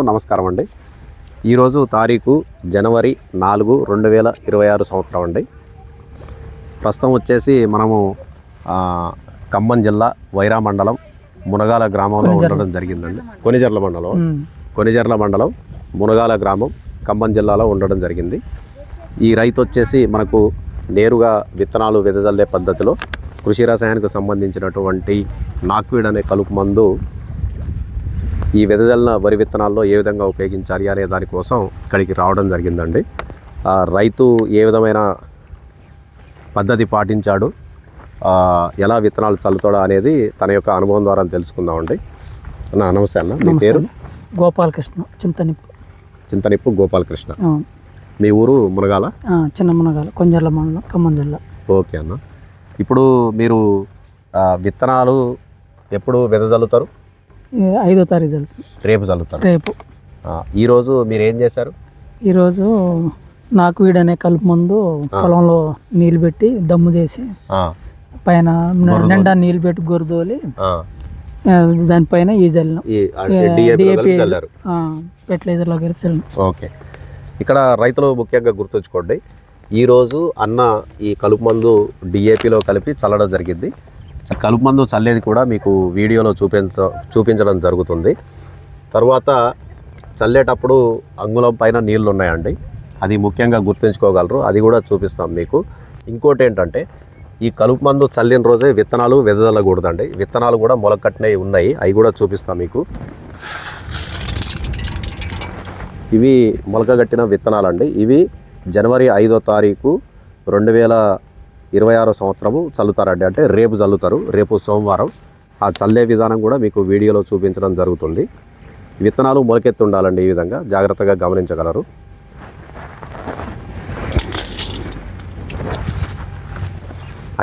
నమస్కారం అండి. ఈరోజు తారీఖు జనవరి 4, 2026 సంవత్సరం అండి. ప్రస్తుతం వచ్చేసి మనము ఖమ్మం జిల్లా వైరా మండలం మునగాల గ్రామంలో ఉండడం జరిగిందండి. కొనిజర్ల మండలం మునగాల గ్రామం ఖమ్మం జిల్లాలో ఉండడం జరిగింది. ఈ రైతు వచ్చేసి మనకు నేరుగా విత్తనాలు వెదజల్లే పద్ధతిలో కృషి రసాయనకు సంబంధించినటువంటి నాక్వీడ్ అనే కలుపు మందు ఈ వెదజల్లిన వరి విత్తనాల్లో ఏ విధంగా ఉపయోగించాలి అనే దానికోసం ఇక్కడికి రావడం జరిగిందండి. రైతు ఏ విధమైన పద్ధతి పాటించాడు, ఎలా విత్తనాలు చల్లుతాడు అనేది తన యొక్క అనుభవం ద్వారా తెలుసుకుందామండి. నమస్తే అన్న, మీ పేరు? గోపాలకృష్ణ, చింతనిప్పు గోపాలకృష్ణ. మీ ఊరు మునగాల? చిన్న మునగాల, కొంజర్ల మండలం, ఖమ్మం జిల్లా. ఓకే అన్న. ఇప్పుడు మీరు విత్తనాలు ఎప్పుడు వెదజల్లుతారు? 5వ తారీఖు చల్లుతారు. రేపు చల్లుతారు? రేపు. ఈరోజు మీరు ఏం చేశారు? ఈరోజు నాక్వీడ్ అనే కలుపు మందు పొలంలో నీళ్ళు పెట్టి దమ్ము చేసి పైన నిండా నీళ్ళు పెట్టి గొరదోలి దానిపైన ఈ జల్లినాం. ఫెర్టిలైజర్లో కలిపి చల్లినాం. ఓకే. ఇక్కడ రైతులు ముఖ్యంగా గుర్తుంచుకోండి, ఈరోజు అన్న ఈ కలుపు మందు డిఏపిలో కలిపి చల్లడం జరిగింది. కలుపు మందు చల్లేది కూడా మీకు వీడియోలో చూపించడం జరుగుతుంది. తర్వాత చల్లేటప్పుడు అంగుళం పైన నీళ్ళు ఉన్నాయండి, అది ముఖ్యంగా గుర్తుంచుకోగలరు, అది కూడా చూపిస్తాం మీకు. ఇంకోటి ఏంటంటే, ఈ కలుపు మందు చల్లిన రోజే విత్తనాలు వెదజల్లకూడదండి. విత్తనాలు కూడా మొలకట్టినవి ఉన్నాయి, అవి కూడా చూపిస్తాం మీకు. ఇవి మొలకగట్టిన విత్తనాలండి. ఇవి జనవరి 5వ తారీఖు 2026 సంవత్సరము చల్లుతారండి. అంటే రేపు చల్లుతారు, రేపు సోమవారం. ఆ చల్లే విధానం కూడా మీకు వీడియోలో చూపించడం జరుగుతుంది. విత్తనాలు మొలకెత్తి ఉండాలండి, ఈ విధంగా జాగ్రత్తగా గమనించగలరు.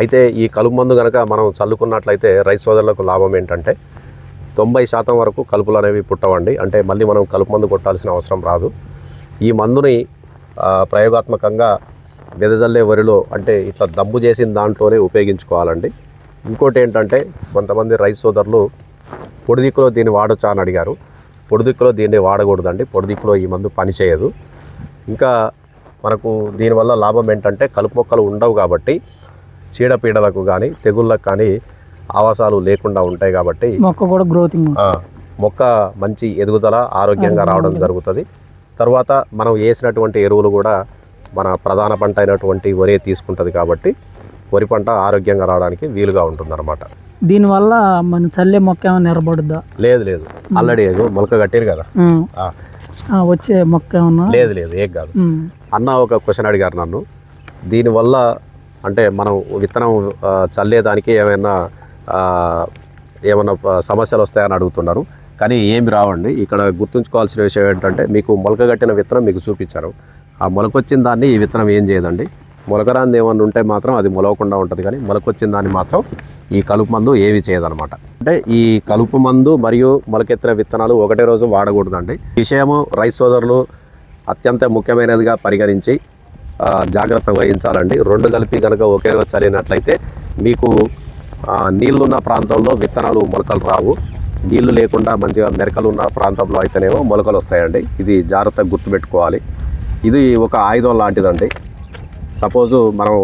అయితే ఈ కలుపు మందు కనుక మనం చల్లుకున్నట్లయితే రైతు సోదరులకు లాభం ఏంటంటే 90% వరకు కలుపులు అనేవి పుట్టవండి. అంటే మళ్ళీ మనం కలుపు మందు కొట్టాల్సిన అవసరం రాదు. ఈ మందుని ప్రయోగాత్మకంగా వెదజల్లే వరిలో, అంటే ఇట్లా దమ్ము చేసిన దాంట్లోనే ఉపయోగించుకోవాలండి. ఇంకోటి ఏంటంటే, కొంతమంది రైతు సోదరులు పొడిదిక్కులో దీన్ని వాడొచ్చా అని అడిగారు. పొడిదిక్కులో దీన్ని వాడకూడదండి, పొడిదిక్కులో ఈ మందు పనిచేయదు. ఇంకా మనకు దీనివల్ల లాభం ఏంటంటే, కలుపు మొక్కలు ఉండవు కాబట్టి చీడపీడలకు కానీ తెగుళ్ళకు కానీ ఆవాసాలు లేకుండా ఉంటాయి కాబట్టి మొక్క కూడా గ్రోతింగ్, మొక్క మంచి ఎదుగుదల, ఆరోగ్యంగా రావడం జరుగుతుంది. తర్వాత మనం వేసినటువంటి ఎరువులు కూడా మన ప్రధాన పంట అయినటువంటి వరి తీసుకుంటుంది కాబట్టి వరి పంట ఆరోగ్యంగా రావడానికి వీలుగా ఉంటుందన్నమాట. దీనివల్ల మనం చల్లే మొక్క ఏమైనా నిలబడుద్దా? లేదు, ఆల్రెడీ మొలక కట్టారు కదా, వచ్చే మొక్క ఏమన్నా? లేదు, ఏం కాదు. అన్న ఒక క్వశ్చన్ అడిగారు నన్ను, దీనివల్ల అంటే మనం విత్తనం చల్లేదానికి ఏమైనా సమస్యలు వస్తాయని అడుగుతున్నారు. కానీ ఏమి రావండి. ఇక్కడ గుర్తుంచుకోవాల్సిన విషయం ఏంటంటే, మీకు మొలకగట్టిన విత్తనం మీకు చూపించారు, ఆ మొలకొచ్చిన దాన్ని ఈ విత్తనం ఏం చేయదండి. మొలకరాంది ఏమన్నా ఉంటే మాత్రం అది మొలవకుండా ఉంటుంది, కానీ మొలకొచ్చిన దాన్ని మాత్రం ఈ కలుపు మందు ఏమి చేయదనమాట. అంటే ఈ కలుపు మందు మరియు మొలకెత్తిన విత్తనాలు ఒకటే రోజు వాడకూడదండి. విషయము రైతు సోదరులు అత్యంత ముఖ్యమైనదిగా పరిగణించి జాగ్రత్త వహించాలండి. రెండు కలిపి కనుక ఒకే రోజు చల్లినట్లయితే మీకు నీళ్లున్న ప్రాంతంలో విత్తనాలు మొలకలు రావు, నీళ్లు లేకుండా మంచిగా మెరకలు ఉన్న ప్రాంతంలో అయితేనేమో మొలకలు వస్తాయండి. ఇది జాగ్రత్తగా గుర్తుపెట్టుకోవాలి. ఇది ఒక ఆయుధం లాంటిదండి. సపోజు మనం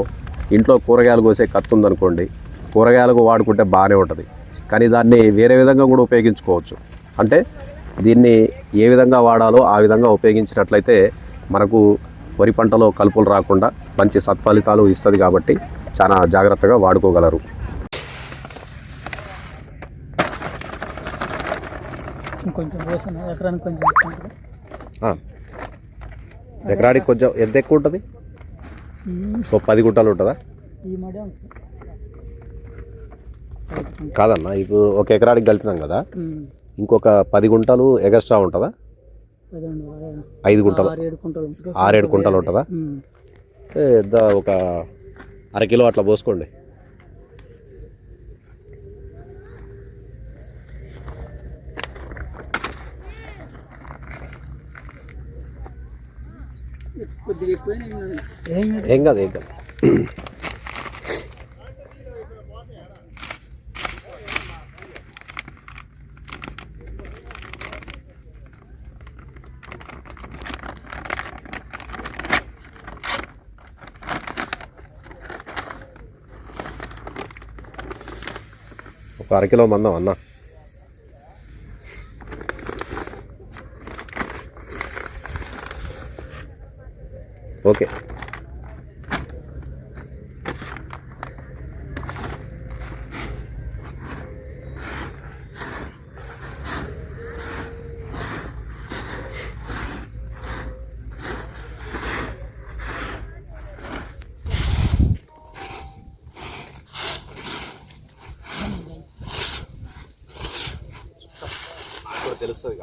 ఇంట్లో కూరగాయలు కోసే కత్తి ఉందనుకోండి, కూరగాయలకు వాడుకుంటే బాగానే ఉంటుంది, కానీ దాన్ని వేరే విధంగా కూడా ఉపయోగించుకోవచ్చు. అంటే దీన్ని ఏ విధంగా వాడాలో ఆ విధంగా ఉపయోగించినట్లయితే మనకు వరి పంటలో కలుపులు రాకుండా మంచి సత్ఫలితాలు ఇస్తుంది కాబట్టి చాలా జాగ్రత్తగా వాడుకోగలరు. ఎకరానికి కొంచెం ఎంత ఎక్కువ ఉంటుంది? 10 గుంటలు ఉంటుందా? కాదన్నా, ఇప్పుడు ఒక ఎకరానికి కలిపినాం కదా, ఇంకొక 10 గుంటలు ఎగస్ట్రా ఉంటుందా? 5 గుంటలు, 6-7 గుంటలు ఉంటుందా? ఒక అరకిలో అట్లా పోసుకోండి. ఏం కాదు. ఒక అరకిలో మందం అన్న. ఓకే. తెలుస్తుంది.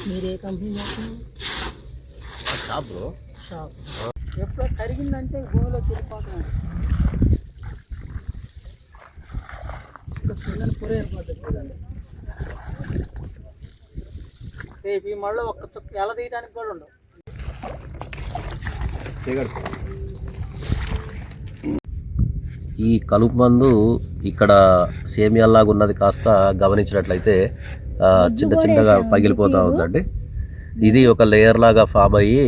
మీరే కంపెనీ షాప్ బ్రో. షాప్ ఎప్పుడో కరిగిందంటే భూమిలో వెళ్ళిపోతున్నాడు. పిల్లలు పొరేరిపోతుంది. రేపు ఈ మళ్ళీ ఒక్క చుక్క ఎలా తీయడానికి కూడా ఉండవు. ఈ కలుపు మందు ఇక్కడ సేమియాలాగా ఉన్నది కాస్త గమనించినట్లయితే చిన్న చిన్నగా పగిలిపోతూ ఉందండి. ఇది ఒక లేయర్ లాగా ఫామ్ అయ్యి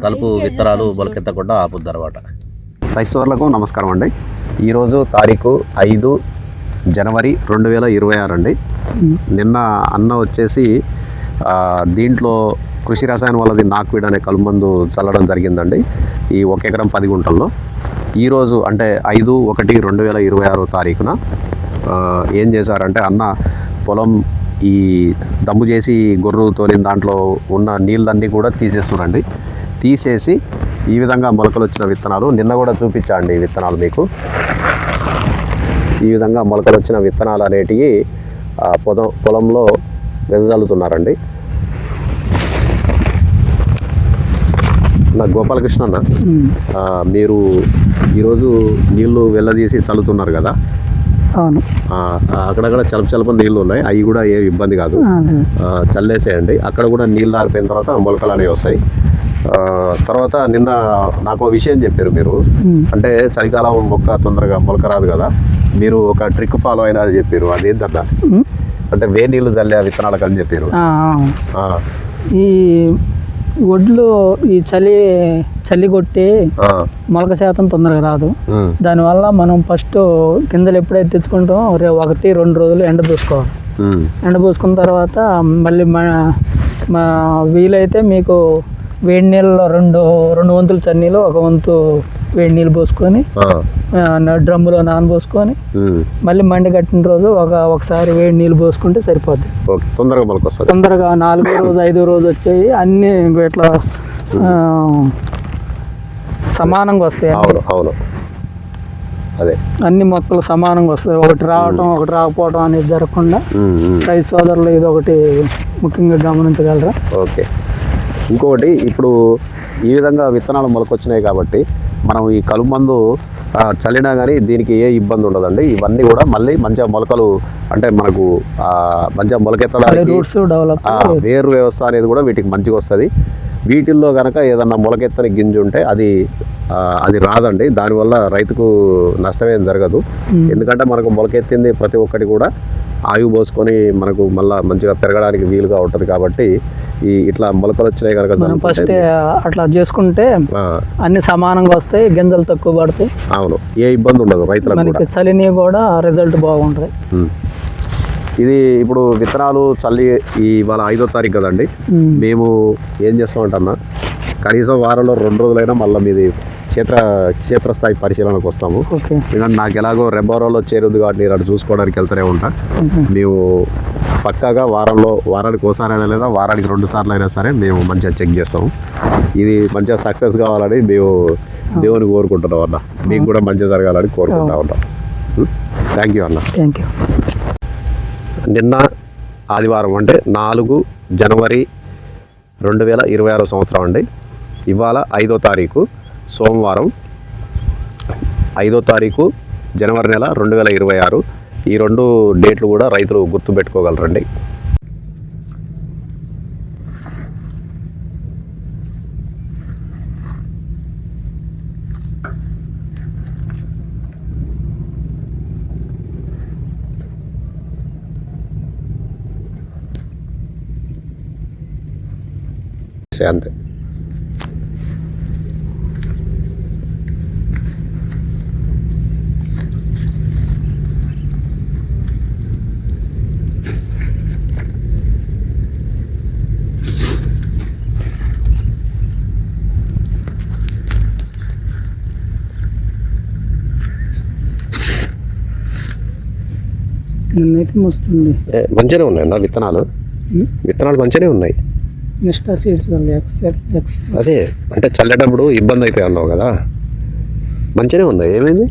కలుపు విత్తనాలు మొలకెత్తకుండా ఆపుద్ది అనమాట. రైతులకు నమస్కారం అండి. ఈరోజు తారీఖు 5 జనవరి 2026 అండి. నిన్న అన్న వచ్చేసి దీంట్లో కృషి రసాయన వల్లది నాక్వీడ్ అనే కలుపు మందు చల్లడం జరిగిందండి ఈ 1 ఎకరం 10 గుంటల్లో. ఈరోజు అంటే 5/1/2026 తారీఖున ఏం చేశారంటే అన్న పొలం ఈ దమ్ము చేసి గొర్రు తోలిన దాంట్లో ఉన్న నీళ్ళన్నీ కూడా తీసేస్తున్నారండి. తీసేసి ఈ విధంగా మొలకలు వచ్చిన విత్తనాలు నిన్న కూడా చూపించండి. ఈ విత్తనాలు మీకు ఈ విధంగా మొలకలు వచ్చిన విత్తనాలు అనేటివి పొలంలో వెదజల్లుతున్నారండి. నా గోపాలకృష్ణ అన్న, మీరు ఈరోజు నీళ్లు వెళ్ళదీసి చల్లుతున్నారు కదా. అవును. అక్కడక్కడ చలప నీళ్లు ఉన్నాయి, అవి కూడా ఏ ఇబ్బంది కాదు, చల్లేసేయండి. అక్కడ కూడా నీళ్ళు ఆరిపోయిన తర్వాత మొలకలు అనేవి వస్తాయి. తర్వాత నిన్న నాకు విషయం చెప్పారు మీరు, అంటే చలికాలం మొక్క తొందరగా మొలక రాదు కదా, మీరు ఒక ట్రిక్ ఫాలో అయినా చెప్పారు. అదేంటన్నా అంటే వేడి నీళ్ళు చల్లే విత్తనాలకు అని చెప్పారు. ఈ ఒడ్లు ఈ చలి కొట్టి మొలక శాతం తొందరగా రాదు. దానివల్ల మనం ఫస్ట్ గింజలు ఎప్పుడైతే తెచ్చుకుంటామో 1-2 రోజులు ఎండబోసుకోవాలి. ఎండబోసుకున్న తర్వాత మళ్ళీ వీలైతే మీకు వేడి నీళ్ళలో 2 వంతులు చన్నీళ్ళు 1 వంతు వేడి నీళ్ళు పోసుకొని డ్రమ్ములో నానబోసుకొని మళ్ళీ మండి కట్టిన రోజు ఒకసారి వేడి నీళ్ళు పోసుకుంటే సరిపోద్ది. తొందరగా మొలక వస్తుంది. తొందరగా 4వ రోజు 5వ రోజు వచ్చాయి. అన్నీ ఇట్లా సమానంగా వస్తాయి. అవును, అదే అన్ని మొక్కలు సమానంగా వస్తాయి. ఒకటి రావటం ఒకటి రాకపోవటం అనేది జరగకుండా రైతు సోదరులు ఇది ఒకటి ముఖ్యంగా గమనించగలరా. ఓకే. ఇంకొకటి, ఇప్పుడు ఈ విధంగా విత్తనాలు మొలకొచ్చినాయి కాబట్టి మనం ఈ కలుపు మందు చల్లినా కానీ దీనికి ఏ ఇబ్బంది ఉండదండి. ఇవన్నీ కూడా మళ్ళీ మంచిగా మొలకలు అంటే మనకు మంచిగా మొలకెత్తడానికి వేరు వ్యవస్థ అనేది కూడా వీటికి మంచిగా వస్తుంది. వీటిల్లో కనుక ఏదన్నా మొలకెత్తని గింజ ఉంటే అది రాదండి. దానివల్ల రైతుకు నష్టమేం జరగదు. ఎందుకంటే మనకు మొలకెత్తింది ప్రతి ఒక్కటి కూడా ఆయువు పోసుకొని మనకు మళ్ళీ మంచిగా పెరగడానికి వీలుగా ఉంటుంది. కాబట్టి ఇట్లా మొలకలు వచ్చినాయి కనుక ఫస్ట్ అట్లా చేసుకుంటే అన్ని సమానంగా వస్తాయి, గింజలు తక్కువ పడతాయి. అవును, ఏ ఇబ్బంది ఉండదు రైతులకు. చలిని కూడా రిజల్ట్ బాగుంటుంది. ఇది ఇప్పుడు విత్తనాలు చల్లి ఇవాళ 5వ తారీఖు కదండి. మేము ఏం చేస్తామంటన్నా, కనీసం వారంలో 2 రోజులైనా మళ్ళీ మీది క్షేత్రస్థాయి పరిశీలనకు వస్తాము. ఎందుకంటే నాకు ఎలాగో రెబ్బవరంలో చేరుద్ది కాబట్టి నేను అటు చూసుకోవడానికి వెళ్తూనే ఉంటా. మేము పక్కాగా వారానికి ఒకసారి లేదా వారానికి 2 సార్లు అయినా సరే మేము మంచిగా చెక్ చేస్తాము. ఇది మంచిగా సక్సెస్ కావాలని మేము దేవుని కోరుకుంటున్నాం అన్న. మీకు కూడా మంచిగా జరగాలని కోరుకుంటా ఉంటాం. థ్యాంక్ యూ అన్న. Thank you. నిన్న ఆదివారం అంటే 4 జనవరి 2026 సంవత్సరం అండి. ఇవాళ 5వ తారీఖు సోమవారం, 5వ తారీఖు జనవరి నెల 2026. ఈ 2 డేట్లు కూడా రైతులు గుర్తుపెట్టుకోగలరండి. అంతే. నిన్నైతే మస్తుంది. మంచిగానే ఉన్నాయి నా విత్తనాలు. విత్తనాలు మంచిగానే ఉన్నాయి. నెక్స్ట్ సీడ్స్ వల్ల అదే అంటే చల్లేటప్పుడు ఇబ్బంది అవుతాయి అన్నావు కదా, మంచిగానే ఉన్నాయి. ఏమైంది?